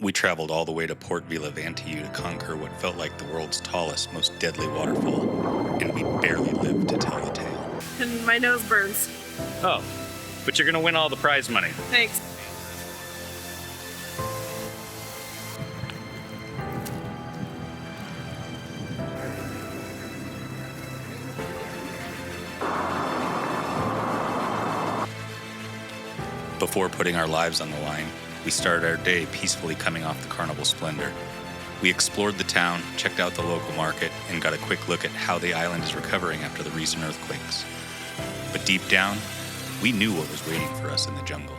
We traveled all the way to Port Vila Vanuatu to conquer what felt like the world's tallest, most deadly waterfall, and we barely lived to tell the tale. And my nose burns. Oh, but you're gonna win all the prize money. Thanks. Before putting our lives on the line, we started our day peacefully coming off the carnival splendor. We explored the town, checked out the local market, and got a quick look at how the island is recovering after the recent earthquakes. But deep down, we knew what was waiting for us in the jungle.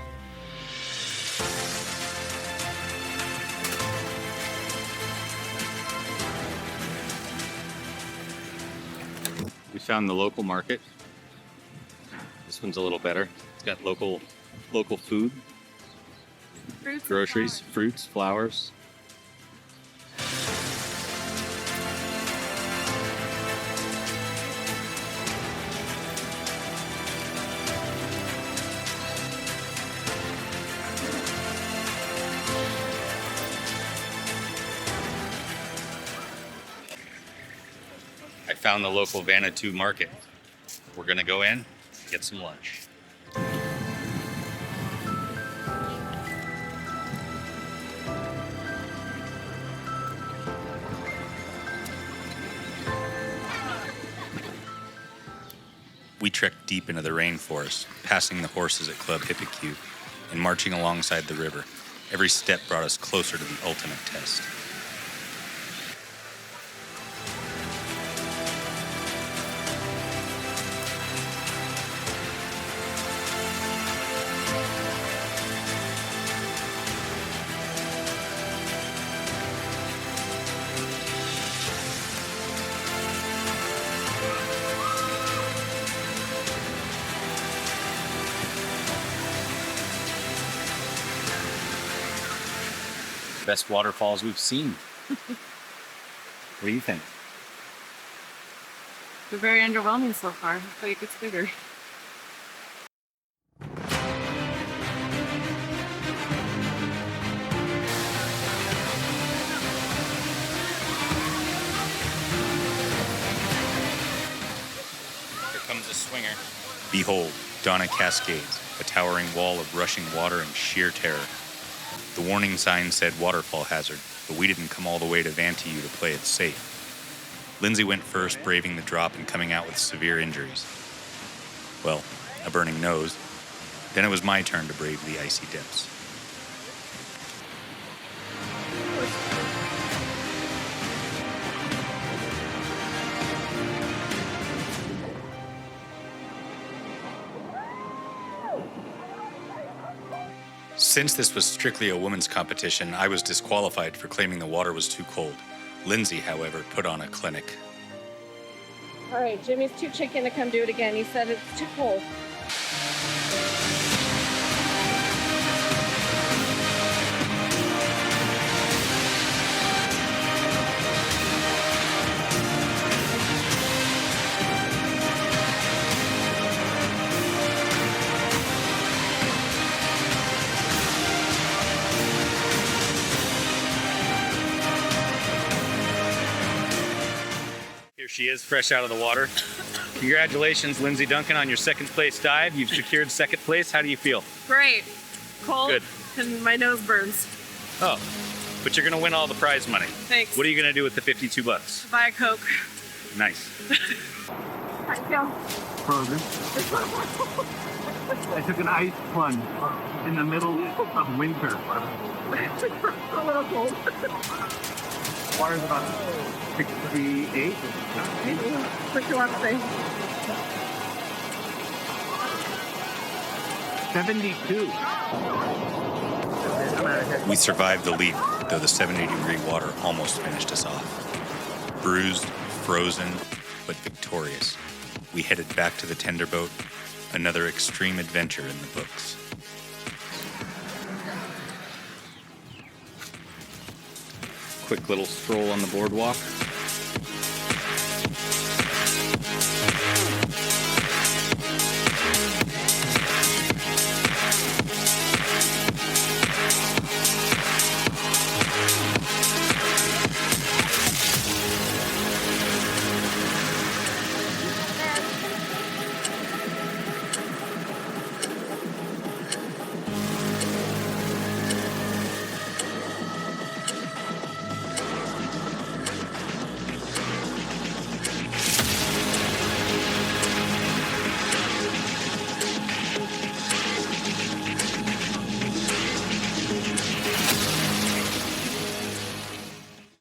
We found the local market. This one's a little better. It's got local food, Fruits, groceries, fruits, flowers. I found the local Vanuatu market. We're gonna go in, get some lunch. We trekked deep into the rainforest, passing the horses at Club Hippocue and marching alongside the river. Every step brought us closer to the ultimate test. Best waterfalls we've seen. What do you think? They're very underwhelming so far. I thought it gets bigger. Here comes a swinger. Behold, Donna Cascades, a towering wall of rushing water and sheer terror. The warning sign said waterfall hazard, but we didn't come all the way to Vanuatu to play it safe. Lindsey went first, braving the drop and coming out with severe injuries. Well, a burning nose. Then it was my turn to brave the icy depths. Since this was strictly a women's competition, I was disqualified for claiming the water was too cold. Lindsey, however, put on a clinic. All right, Jimmy's too chicken to come do it again. He said it's too cold. Here she is, fresh out of the water. Congratulations, Lindsey Duncan, on your second place dive. You've secured second place. How do you feel? Great. Cold. Good. And my nose burns. Oh, but you're gonna win all the prize money. Thanks. What are you gonna do with the 52 bucks? Buy a Coke. Nice. Thank you. Frozen. I took an ice plunge in the middle of winter. A little cold. Water's about 68. What you want to say? 72. We survived the leap, though the 70-degree water almost finished us off. Bruised, frozen, but victorious, we headed back to the tender boat, another extreme adventure in the books. Quick little stroll on the boardwalk.